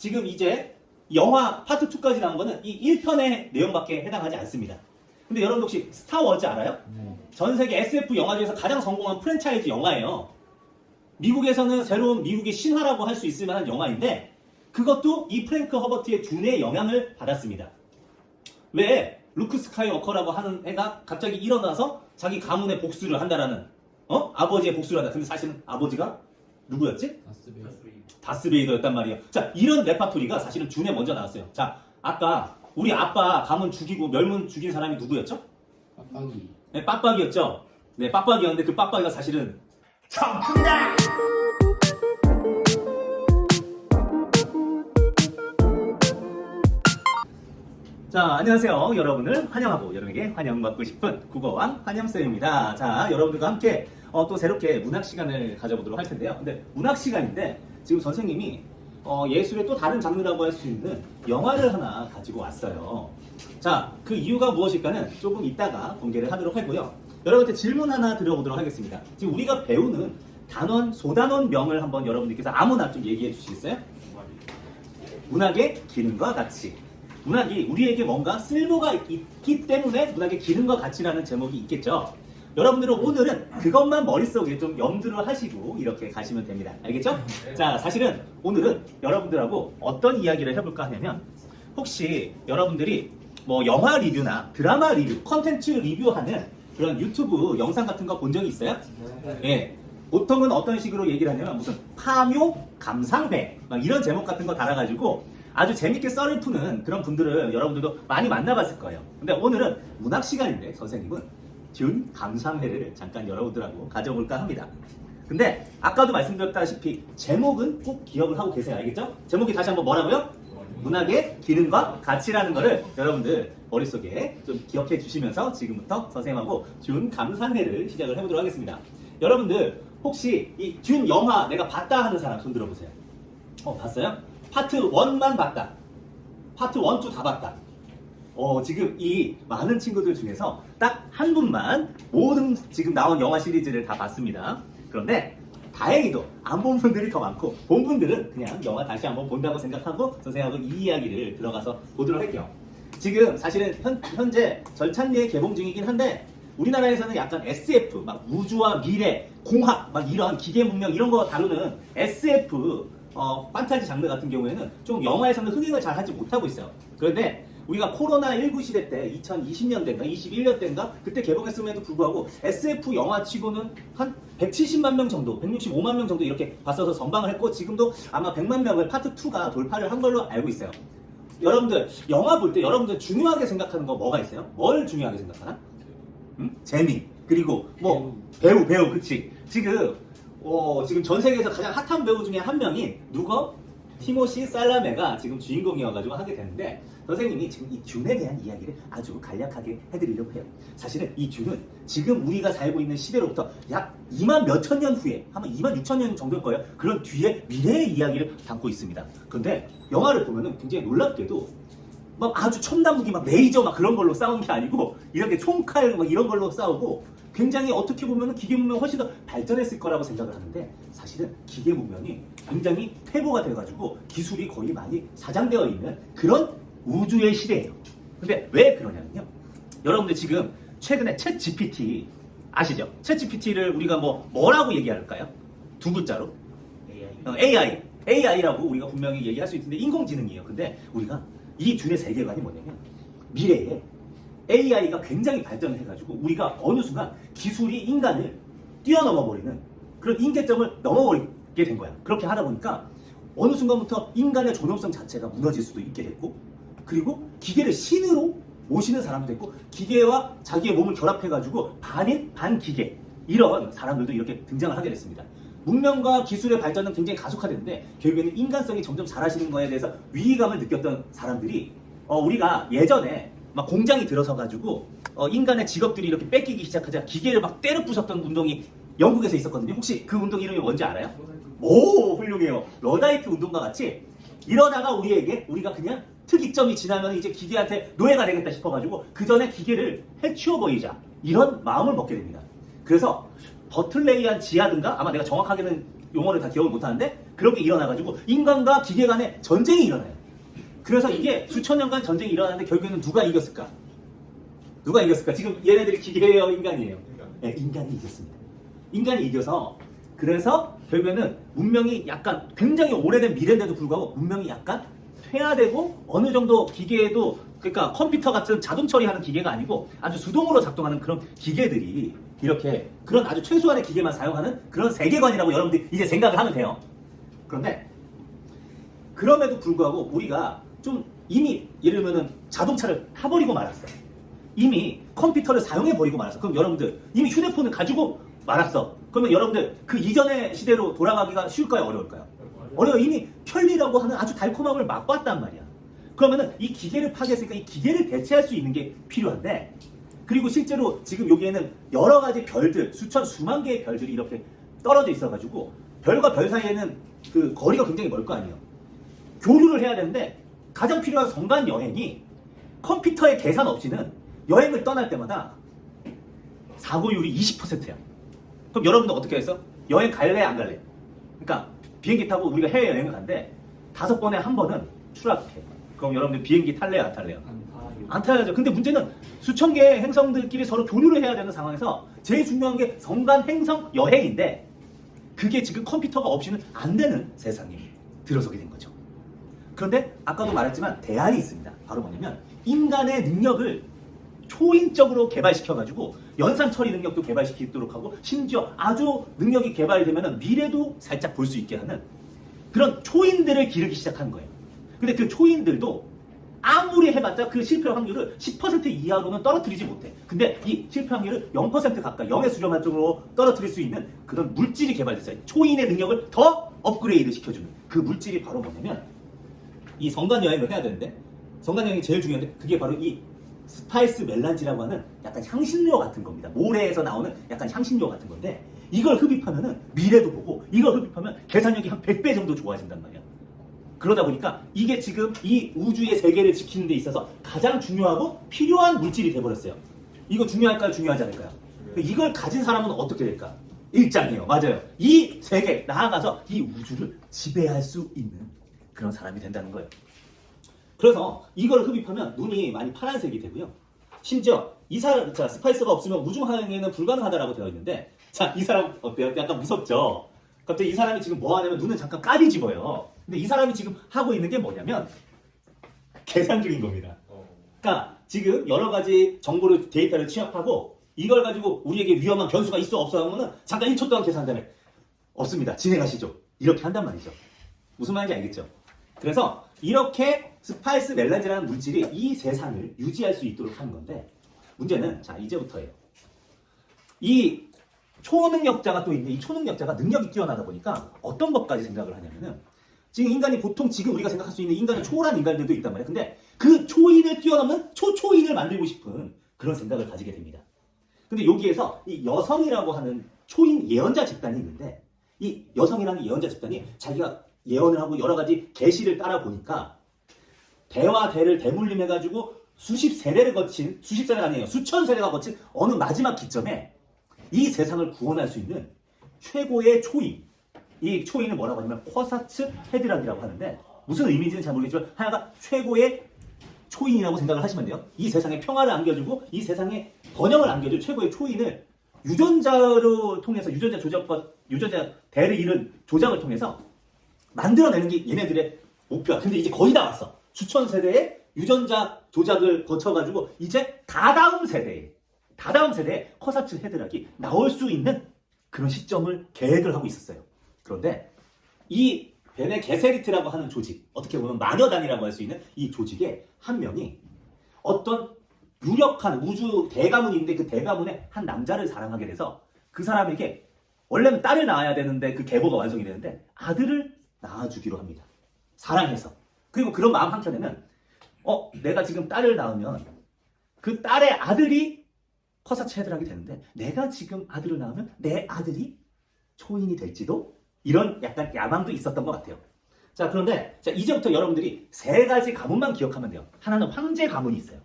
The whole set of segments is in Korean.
지금 이제 영화 파트 2까지 나온 거는 이 1편의 내용밖에 해당하지 않습니다. 근데 여러분 혹시 스타워즈 알아요? 전 세계 SF 영화 중에서 가장 성공한 프랜차이즈 영화예요. 미국에서는 새로운 미국의 신화라고 할 수 있을 만한 영화인데 그것도 이 프랭크 허버트의 듄의 영향을 받았습니다. 왜 루크 스카이워커라고 하는 애가 갑자기 일어나서 자기 가문의 복수를 한다라는 아버지의 복수를 한다. 근데 사실은 아버지가 누구였지? 다스 베이더였단 말이에요. 자, 이런 레파토리가 사실은 듄에 먼저 나왔어요. 자, 아까 우리 아빠 가문 죽이고 멸문 죽인 사람이 누구였죠? 빡빡이. 네, 빡빡이였죠. 네, 빡빡이였는데 그 빡빡이가 사실은 청춘다! 자, 안녕하세요. 여러분을 환영하고 여러분에게 환영받고 싶은 국어왕 환영쌤입니다. 자, 여러분들과 함께 또 새롭게 문학 시간을 가져보도록 할 텐데요. 근데 문학 시간인데 지금 선생님이 예술의 또 다른 장르라고 할 수 있는 영화를 하나 가지고 왔어요. 자, 그 이유가 무엇일까는 조금 이따가 공개를 하도록 하고요. 여러분한테 질문 하나 드려보도록 하겠습니다. 지금 우리가 배우는 단원, 소단원명을 한번 여러분들께서 아무나 좀 얘기해 주시겠어요? 문학의 기능과 가치. 문학이 우리에게 뭔가 쓸모가 있기 때문에 문학의 기능과 가치라는 제목이 있겠죠. 여러분들은 오늘은 그것만 머릿속에 좀 염두를 하시고 이렇게 가시면 됩니다. 알겠죠? 자, 사실은 오늘은 여러분들하고 어떤 이야기를 해볼까 하냐면 혹시 여러분들이 뭐 영화 리뷰나 드라마 리뷰, 컨텐츠 리뷰하는 그런 유튜브 영상 같은 거 본 적이 있어요? 예. 보통은 어떤 식으로 얘기를 하냐면 무슨 파묘 감상회 막 이런 제목 같은 거 달아가지고 아주 재밌게 썰을 푸는 그런 분들을 여러분들도 많이 만나봤을 거예요. 근데 오늘은 문학 시간인데 선생님은 듄 감상회를 잠깐 여러분들하고 가져볼까 합니다. 근데 아까도 말씀드렸다시피 제목은 꼭 기억을 하고 계세요. 알겠죠? 제목이 다시 한번 뭐라고요? 문학의 기능과 가치라는 거를 여러분들 머릿속에 좀 기억해 주시면서 지금부터 선생님하고 듄 감상회를 시작을 해보도록 하겠습니다. 여러분들 혹시 이 듄 영화 내가 봤다 하는 사람 손 들어보세요. 봤어요? 파트 1만 봤다. 파트 1, 2 다 봤다. 지금 이 많은 친구들 중에서 딱 한 분만 모든 지금 나온 영화 시리즈를 다 봤습니다. 그런데 다행히도 안 본 분들이 더 많고 본 분들은 그냥 영화 다시 한번 본다고 생각하고 선생님하고 이 이야기를 들어가서 보도록 할게요. 지금 사실은 현재 절찬리에 개봉 중이긴 한데 우리나라에서는 약간 SF, 막 우주와 미래, 공학, 막 이런 기계 문명 이런 거 다루는 SF 판타지 장르 같은 경우에는 좀 영화에서는 흥행을 잘 하지 못하고 있어요. 그런데 우리가 코로나19 시대 때 2020년대인가 21년대인가 그때 개봉했음에도 불구하고 SF 영화 치고는 한 170만 명 정도, 165만 명 정도 이렇게 봤어서 선방을 했고 지금도 아마 100만 명을 파트 2가 돌파를 한 걸로 알고 있어요. 여러분들 영화 볼 때 여러분들 중요하게 생각하는 거 뭐가 있어요? 뭘 중요하게 생각하나? 재미 그리고 뭐 배우 그치? 지금 전 세계에서 가장 핫한 배우 중에 한 명인 누구? 티모시 살라메가 지금 주인공이어가지고 하게 되는데 선생님이 지금 이 듄에 대한 이야기를 아주 간략하게 해드리려고 해요. 사실은 이 듄은 지금 우리가 살고 있는 시대로부터 약 2만 몇천 년 후에 아마 2만 6천 년 정도일 거예요. 그런 뒤에 미래의 이야기를 담고 있습니다. 그런데 영화를 보면은 굉장히 놀랍게도 막 아주 첨단 무기 막 레이저 막 그런 걸로 싸우는 게 아니고 이렇게 총칼 막 이런 걸로 싸우고 굉장히 어떻게 보면 기계 문명이 훨씬 더 발전했을 거라고 생각을 하는데 사실은 기계 문명이 굉장히 퇴보가 돼가지고 기술이 거의 많이 사장되어 있는 그런 우주의 시대예요. 근데 왜 그러냐면요. 여러분들 지금 최근에 챗 GPT 아시죠? 챗 GPT를 우리가 뭐라고 얘기할까요? 두 글자로? AI라고 우리가 분명히 얘기할 수 있는데 인공지능이에요. 근데 우리가 이 듄의 세계관이 뭐냐면 미래에 AI가 굉장히 발전을 해가지고 우리가 어느 순간 기술이 인간을 뛰어넘어버리는 그런 임계점을 넘어버리게 된 거야. 그렇게 하다 보니까 어느 순간부터 인간의 존엄성 자체가 무너질 수도 있게 됐고 그리고 기계를 신으로 모시는 사람도 있고 기계와 자기의 몸을 결합해가지고 반인 반기계 이런 사람들도 이렇게 등장을 하게 됐습니다. 문명과 기술의 발전은 굉장히 가속화됐는데 결국에는 인간성이 점점 사라지는 거에 대해서 위기감을 느꼈던 사람들이 우리가 예전에 막 공장이 들어서가지고 인간의 직업들이 이렇게 뺏기기 시작하자 기계를 막 때려 부쉈던 운동이 영국에서 있었거든요. 혹시 그 운동 이름이 뭔지 알아요? 오, 훌륭해요. 러다이트 운동과 같이 이러다가 우리가 그냥 특이점이 지나면 이제 기계한테 노예가 되겠다 싶어가지고 그 전에 기계를 해치워버리자 이런 마음을 먹게 됩니다. 그래서 버틀레이안 지하든가 아마 내가 정확하게는 용어를 다 기억을 못하는데 그런 게 일어나가지고 인간과 기계 간의 전쟁이 일어나요. 그래서 이게 수천 년간 전쟁이 일어나는데 결국에는 누가 이겼을까? 누가 이겼을까? 지금 얘네들이 기계예요, 인간이에요? 네, 인간이 이겼습니다. 인간이 이겨서 그래서 결국에는 문명이 약간 굉장히 오래된 미래인데도 불구하고 문명이 약간 퇴화되고 어느 정도 기계에도 그러니까 컴퓨터 같은 자동 처리하는 기계가 아니고 아주 수동으로 작동하는 그런 기계들이 이렇게 그런 아주 최소한의 기계만 사용하는 그런 세계관이라고 여러분들이 이제 생각을 하면 돼요. 그런데 그럼에도 불구하고 우리가 좀 이미 예를 들면 자동차를 타버리고 말았어. 이미 컴퓨터를 사용해버리고 말았어. 그럼 여러분들 이미 휴대폰을 가지고 말았어. 그러면 여러분들 그 이전의 시대로 돌아가기가 쉬울까요? 어려울까요? 어려워. 이미 편리라고 하는 아주 달콤함을 맛봤단 말이야. 그러면은 이 기계를 파괴했으니까 이 기계를 대체할 수 있는 게 필요한데 그리고 실제로 지금 여기에는 여러 가지 별들, 수만 개의 별들이 이렇게 떨어져 있어가지고 별과 별 사이에는 그 거리가 굉장히 멀 거 아니에요. 교류를 해야 되는데 가장 필요한 성간 여행이 컴퓨터의 계산 없이는 여행을 떠날 때마다 사고율이 20%야. 그럼 여러분들 어떻게 했어? 여행 갈래 안 갈래? 그러니까 비행기 타고 우리가 해외여행을 간대 5번에 한 번은 추락해. 그럼 여러분들 비행기 탈래요 안 탈래요? 안 타야죠. 근데 문제는 수천 개의 행성들끼리 서로 교류를 해야 되는 상황에서 제일 중요한 게 성간 행성 여행인데 그게 지금 컴퓨터가 없이는 안 되는 세상에 들어서게 된 거죠. 그런데 아까도 말했지만 대안이 있습니다. 바로 뭐냐면 인간의 능력을 초인적으로 개발시켜가지고 연산 처리 능력도 개발시키도록 하고 심지어 아주 능력이 개발되면 미래도 살짝 볼 수 있게 하는 그런 초인들을 기르기 시작한 거예요. 근데 그 초인들도 아무리 해봤자 그 실패 확률을 10% 이하로는 떨어뜨리지 못해. 근데 이 실패 확률을 0% 가까이 0의 수렴한 쪽으로 떨어뜨릴 수 있는 그런 물질이 개발됐어요. 초인의 능력을 더 업그레이드 시켜주는 그 물질이 바로 뭐냐면 이 성간 여행을 해야 되는데 성간 여행이 제일 중요한데 그게 바로 이 스파이스 멜란지라고 하는 약간 향신료 같은 겁니다. 모래에서 나오는 약간 향신료 같은 건데 이걸 흡입하면은 미래도 보고 이걸 흡입하면 계산력이 한 100배 정도 좋아진단 말이야. 그러다 보니까 이게 지금 이 우주의 세계를 지키는 데 있어서 가장 중요하고 필요한 물질이 돼버렸어요. 이거 중요할까요? 중요하지 않을까요? 이걸 가진 사람은 어떻게 될까? 일장이에요. 맞아요. 이 세계, 나아가서 이 우주를 지배할 수 있는 그런 사람이 된다는 거예요. 그래서 이걸 흡입하면 눈이 많이 파란색이 되고요. 심지어 이 사람, 자, 스파이스가 없으면 우주항해는 불가능하다라고 되어 있는데 자, 이 사람 어때요? 약간 무섭죠? 갑자기 이 사람이 지금 뭐 하냐면 눈을 잠깐 까리집어요. 근데 이 사람이 지금 하고 있는 게 뭐냐면 계산 중인 겁니다. 그러니까 지금 여러 가지 정보를 데이터를 취합하고 이걸 가지고 우리에게 위험한 변수가 있어 없어 하면은 잠깐 1초 동안 계산 다음에 없습니다. 진행하시죠. 이렇게 한단 말이죠. 무슨 말인지 알겠죠? 그래서 이렇게 스파이스 멜란지라는 물질이 이 세상을 유지할 수 있도록 하는 건데 문제는 자 이제부터예요. 이 초능력자가 또 있는데 이 초능력자가 능력이 뛰어나다 보니까 어떤 것까지 생각을 하냐면은 지금 인간이 보통 지금 우리가 생각할 수 있는 인간이 초월한 인간들도 있단 말이에요. 근데 그 초인을 뛰어넘는 초초인을 만들고 싶은 그런 생각을 가지게 됩니다. 근데 여기에서 이 여성이라고 하는 초인 예언자 집단이 있는데 이 여성이라는 예언자 집단이 자기가 예언을 하고 여러 가지 계시를 따라 보니까 대와 대를 대물림해가지고 수십 세대를 거친 수십 세대가 아니에요. 수천 세대가 거친 어느 마지막 기점에 이 세상을 구원할 수 있는 최고의 초인 이 초인을 뭐라고 하냐면 쿼사츠 헤드락이라고 하는데 무슨 의미인지는 잘 모르겠지만 하나가 최고의 초인이라고 생각을 하시면 돼요. 이 세상에 평화를 안겨주고 이 세상에 번영을 안겨줄 최고의 초인을 유전자로 통해서 유전자 조작과 유전자 대를 이룬 조작을 통해서 만들어내는 게 얘네들의 목표야. 근데 이제 거의 다 왔어. 수천 세대의 유전자 조작을 거쳐가지고 이제 다다음 세대에 쿼사츠 헤드락이 나올 수 있는 그런 시점을 계획을 하고 있었어요. 그런데 이 베네 게세리트라고 하는 조직, 어떻게 보면 마녀단이라고 할 수 있는 이 조직의 한 명이 어떤 유력한 우주 대가문이 있는데 그 대가문의 한 남자를 사랑하게 돼서 그 사람에게 원래는 딸을 낳아야 되는데 그 계보가 완성이 되는데 아들을 낳아주기로 합니다. 사랑해서. 그리고 그런 마음 한켠에는 내가 지금 딸을 낳으면 그 딸의 아들이 쿼사츠 헤드락이 되는데 내가 지금 아들을 낳으면 내 아들이 초인이 될지도 이런 약간 야망도 있었던 것 같아요. 자, 그런데 자, 이제부터 여러분들이 세 가지 가문만 기억하면 돼요. 하나는 황제 가문이 있어요.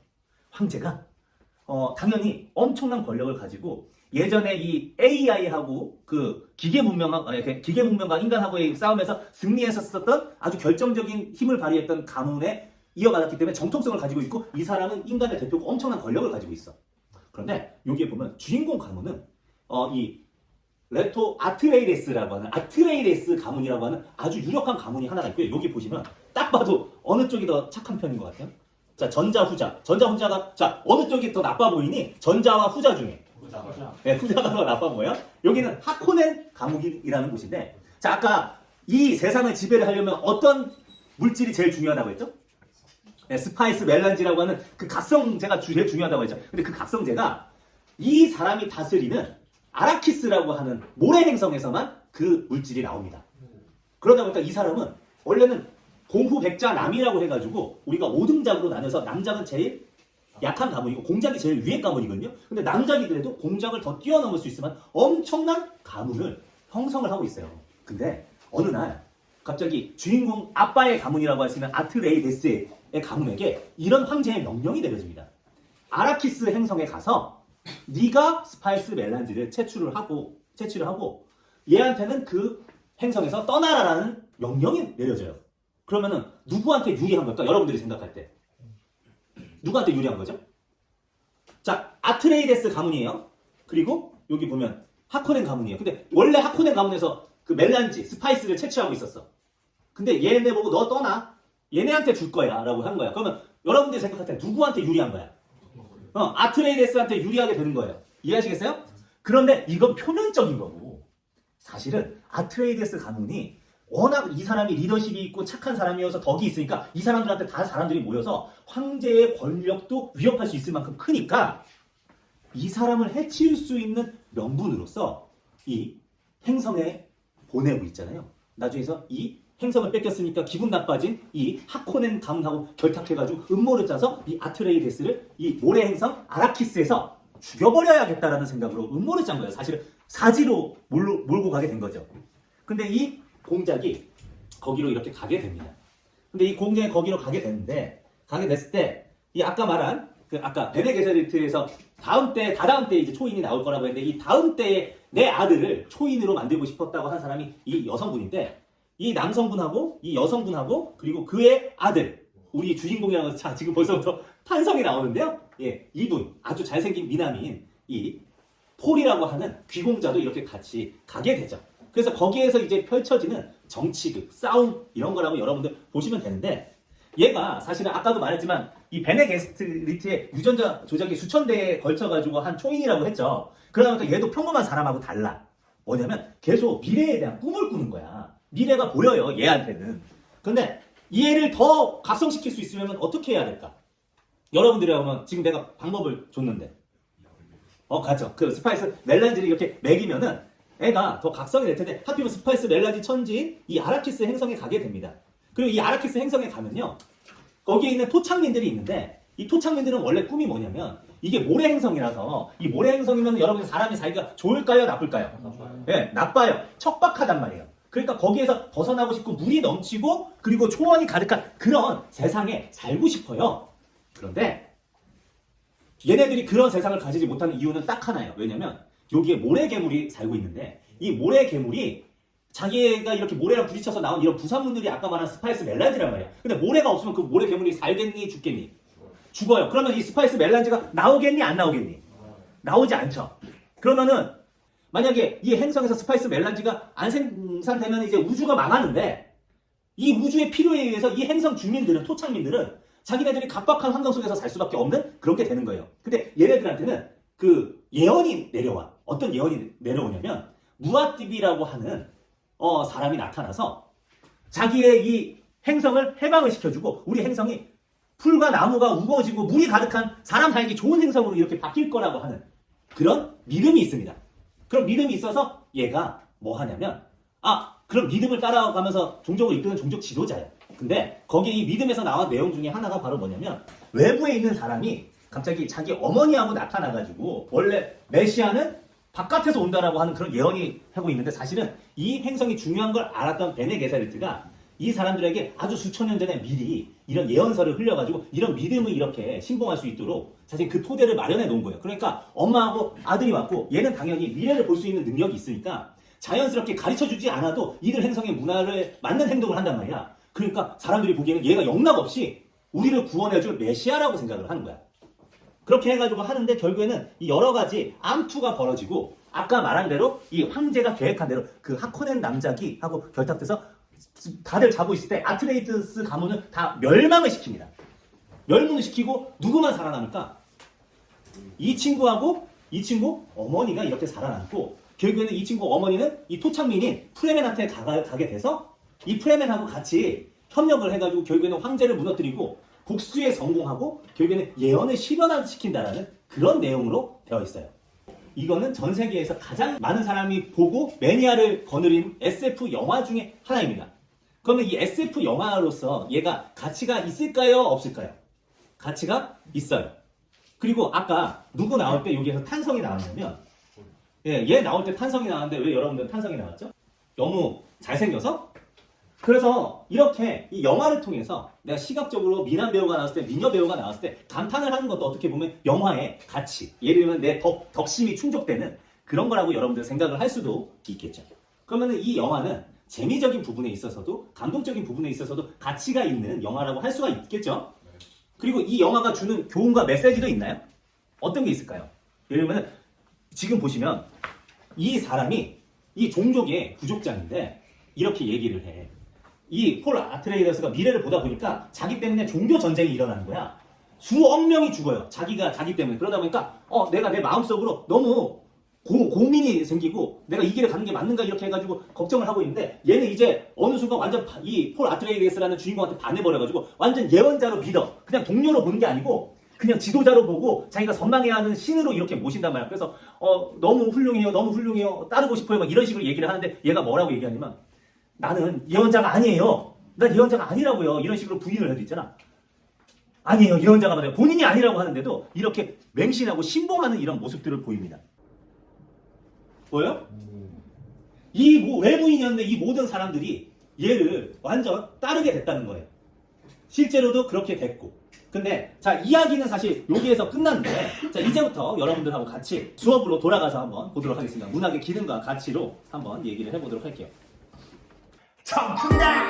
황제가 당연히 엄청난 권력을 가지고 예전에 이 AI하고 그 기계 문명과 인간하고의 싸움에서 승리했었던 아주 결정적인 힘을 발휘했던 가문에 이어받았기 때문에 정통성을 가지고 있고 이 사람은 인간의 대표고 엄청난 권력을 가지고 있어. 그런데 여기에 보면 주인공 가문은 이 레토 아트레이데스라고 하는 아트레이데스 가문이라고 하는 아주 유력한 가문이 하나가 있고요. 여기 보시면 딱 봐도 어느 쪽이 더 착한 편인 것 같아요? 자, 전자, 후자. 전자, 후자가 자 어느 쪽이 더 나빠 보이니? 전자와 후자 중에. 후자. 네, 후자가 더 나빠 보여요. 여기는 하코넨 감옥이라는 곳인데 자 아까 이 세상을 지배를 하려면 어떤 물질이 제일 중요하다고 했죠? 네, 스파이스 멜란지라고 하는 그 각성제가 제일 중요하다고 했죠. 근데 그 각성제가 이 사람이 다스리는 아라키스라고 하는 모래 행성에서만 그 물질이 나옵니다. 그러다 보니까 이 사람은 원래는 공후백자 남이라고 해가지고 우리가 5등작으로 나눠서 남작은 제일 약한 가문이고 공작이 제일 위의 가문이거든요. 근데 남작이더라도 공작을 더 뛰어넘을 수 있으면 엄청난 가문을 형성을 하고 있어요. 근데 어느 날 갑자기 주인공 아빠의 가문이라고 할 수 있는 아트레이데스의 가문에게 이런 황제의 명령이 내려집니다. 아라키스 행성에 가서 네가 스파이스 멜란지를 채취를 하고 얘한테는 그 행성에서 떠나라라는 명령이 내려져요. 그러면은 누구한테 유리한 걸까? 여러분들이 생각할 때 누구한테 유리한 거죠? 자, 아트레이데스 가문이에요. 그리고 여기 보면 하코넨 가문이에요. 근데 원래 하코넨 가문에서 그 멜란지, 스파이스를 채취하고 있었어. 근데 얘네 보고 너 떠나. 얘네한테 줄 거야 라고 한 거야. 그러면 여러분들이 생각할 때 누구한테 유리한 거야? 아트레이데스한테 유리하게 되는 거예요. 이해하시겠어요? 그런데 이건 표면적인 거고 사실은 아트레이데스 가문이 워낙 이 사람이 리더십이 있고 착한 사람이어서 덕이 있으니까 이 사람들한테 다 사람들이 모여서 황제의 권력도 위협할 수 있을 만큼 크니까 이 사람을 해칠 수 있는 명분으로서 이 행성에 보내고 있잖아요. 나중에서 이 행성을 뺏겼으니까 기분 나빠진 이 하코넨 가문하고 결탁해가지고 음모를 짜서 이 아트레이데스를 이 모래 행성 아라키스에서 죽여버려야겠다라는 생각으로 음모를 짠 거예요. 사실은 사지로 몰고 가게 된 거죠. 근데 이 공작이 거기로 이렇게 가게 됩니다. 근데 이 공작이 거기로 가게 됐을 때 이 아까 말한 그 아까 베네 게세리트에서 다다음 때 이제 초인이 나올 거라고 했는데 이 다음 때에 내 아들을 초인으로 만들고 싶었다고 한 사람이 이 여성분인데 이 남성분하고 이 여성분하고 그리고 그의 아들 우리 주인공이라고 자 지금 벌써부터 탄성이 나오는데요. 예, 이분 아주 잘생긴 미남인 이 폴이라고 하는 귀공자도 이렇게 같이 가게 되죠. 그래서 거기에서 이제 펼쳐지는 정치극, 싸움 이런 거라고 여러분들 보시면 되는데 얘가 사실은 아까도 말했지만 이 베네 게스트리트의 유전자 조작이 수천 대에 걸쳐가지고 한 초인이라고 했죠. 그러다 보니까 얘도 평범한 사람하고 달라. 뭐냐면 계속 미래에 대한 꿈을 꾸는 거야. 미래가 보여요, 얘한테는. 근데 이 애를 더 각성시킬 수 있으면 어떻게 해야 될까? 여러분들이 하면 지금 내가 방법을 줬는데 가죠. 그 스파이스 멜란지를 이렇게 먹이면은 애가 더 각성이 될 텐데 하필이면 스파이스 멜란지 천지인 이 아라키스 행성에 가게 됩니다. 그리고 이 아라키스 행성에 가면요. 거기에 있는 토착민들이 있는데 이 토착민들은 원래 꿈이 뭐냐면 이게 모래 행성이라서 이 모래 행성이면 여러분 사람이 살기가 좋을까요? 나쁠까요? 네, 나빠요. 척박하단 말이에요. 그러니까 거기에서 벗어나고 싶고 물이 넘치고 그리고 초원이 가득한 그런 세상에 살고 싶어요. 그런데 얘네들이 그런 세상을 가지지 못하는 이유는 딱 하나예요. 왜냐면 여기에 모래 괴물이 살고 있는데 이 모래 괴물이 자기가 이렇게 모래랑 부딪혀서 나온 이런 부산물들이 아까 말한 스파이스 멜란지란 말이야. 근데 모래가 없으면 그 모래 괴물이 살겠니? 죽겠니? 죽어요. 그러면 이 스파이스 멜란지가 나오겠니? 안 나오겠니? 나오지 않죠. 그러면은 만약에 이 행성에서 스파이스 멜란지가 안 생산되면 이제 우주가 망하는데 이 우주의 필요에 의해서 이 행성 주민들은 토착민들은 자기네들이 각박한 환경 속에서 살 수밖에 없는 그런 게 되는 거예요. 근데 얘네들한테는 그 예언이 내려와. 어떤 예언이 내려오냐면 무아띠비라고 하는 사람이 나타나서 자기의 이 행성을 해방을 시켜주고 우리 행성이 풀과 나무가 우거지고 물이 가득한 사람 살기 좋은 행성으로 이렇게 바뀔 거라고 하는 그런 믿음이 있습니다. 그런 믿음이 있어서 얘가 뭐 하냐면 그런 믿음을 따라가면서 종족을 이끄는 종족 지도자예요. 근데 거기에 이 믿음에서 나온 내용 중에 하나가 바로 뭐냐면 외부에 있는 사람이 갑자기 자기 어머니하고 나타나가지고 원래 메시아는 바깥에서 온다라고 하는 그런 예언이 하고 있는데 사실은 이 행성이 중요한 걸 알았던 베네 게세리트가 이 사람들에게 아주 수천 년 전에 미리 이런 예언서를 흘려가지고 이런 믿음을 이렇게 신봉할 수 있도록 자신 그 토대를 마련해 놓은 거예요. 그러니까 엄마하고 아들이 왔고 얘는 당연히 미래를 볼 수 있는 능력이 있으니까 자연스럽게 가르쳐주지 않아도 이들 행성의 문화를 맞는 행동을 한단 말이야. 그러니까 사람들이 보기에는 얘가 영락없이 우리를 구원해줄 메시아라고 생각을 하는 거야. 그렇게 해가지고 하는데 결국에는 이 여러 가지 암투가 벌어지고 아까 말한 대로 이 황제가 계획한 대로 그 하코넨 남작이하고 결탁돼서 다들 자고 있을 때 아트레이드스 가문은 다 멸망을 시킵니다. 멸망을 시키고 누구만 살아남을까? 이 친구하고 이 친구 어머니가 이렇게 살아남고 결국에는 이 친구 어머니는 이 토착민인 프레멘한테 가게 돼서 이 프레멘하고 같이 협력을 해가지고 결국에는 황제를 무너뜨리고 복수에 성공하고 결국에는 예언을 실현시킨다라는 그런 내용으로 되어 있어요. 이거는 전 세계에서 가장 많은 사람이 보고 매니아를 거느린 SF 영화 중에 하나입니다. 그러면 이 SF 영화로서 얘가 가치가 있을까요? 없을까요? 가치가 있어요. 그리고 아까 누구 나올 때 여기에서 탄성이 나왔냐면 얘 나올 때 탄성이 나왔는데 왜 여러분들 탄성이 나왔죠? 너무 잘생겨서? 그래서 이렇게 이 영화를 통해서 내가 시각적으로 미남 배우가 나왔을 때 미녀 배우가 나왔을 때 감탄을 하는 것도 어떻게 보면 영화의 가치, 예를 들면 내 덕심이 충족되는 그런 거라고 여러분들 생각을 할 수도 있겠죠. 그러면 이 영화는 재미적인 부분에 있어서도 감동적인 부분에 있어서도 가치가 있는 영화라고 할 수가 있겠죠. 그리고 이 영화가 주는 교훈과 메시지도 있나요? 어떤 게 있을까요? 예를 들면 지금 보시면 이 사람이 이 종족의 부족장인데 이렇게 얘기를 해. 이 폴 아트레이더스가 미래를 보다 보니까 자기 때문에 종교 전쟁이 일어나는 거야. 수억 명이 죽어요. 자기 때문에. 그러다 보니까 내가 내 마음속으로 너무 고민이 생기고 내가 이 길을 가는 게 맞는가 이렇게 해가지고 걱정을 하고 있는데 얘는 이제 어느 순간 완전 이 폴 아트레이더스라는 주인공한테 반해버려가지고 완전 예언자로 믿어. 그냥 동료로 보는 게 아니고 그냥 지도자로 보고 자기가 선망해야 하는 신으로 이렇게 모신단 말이야. 그래서 너무 훌륭해요. 너무 훌륭해요. 따르고 싶어요. 막 이런 식으로 얘기를 하는데 얘가 뭐라고 얘기하냐면 나는 예언자가 아니에요. 난 예언자가 아니라고요. 이런 식으로 부인을 해도 있잖아. 아니에요. 예언자가 맞아요. 본인이 아니라고 하는데도 이렇게 맹신하고 신봉하는 이런 모습들을 보입니다. 보여요? 이 외부인이었는데 이 모든 사람들이 얘를 완전 따르게 됐다는 거예요. 실제로도 그렇게 됐고. 근데 자 이야기는 사실 여기에서 끝났는데 자 이제부터 여러분들하고 같이 수업으로 돌아가서 한번 보도록 하겠습니다. 문학의 기능과 가치로 한번 얘기를 해보도록 할게요. 청춘다!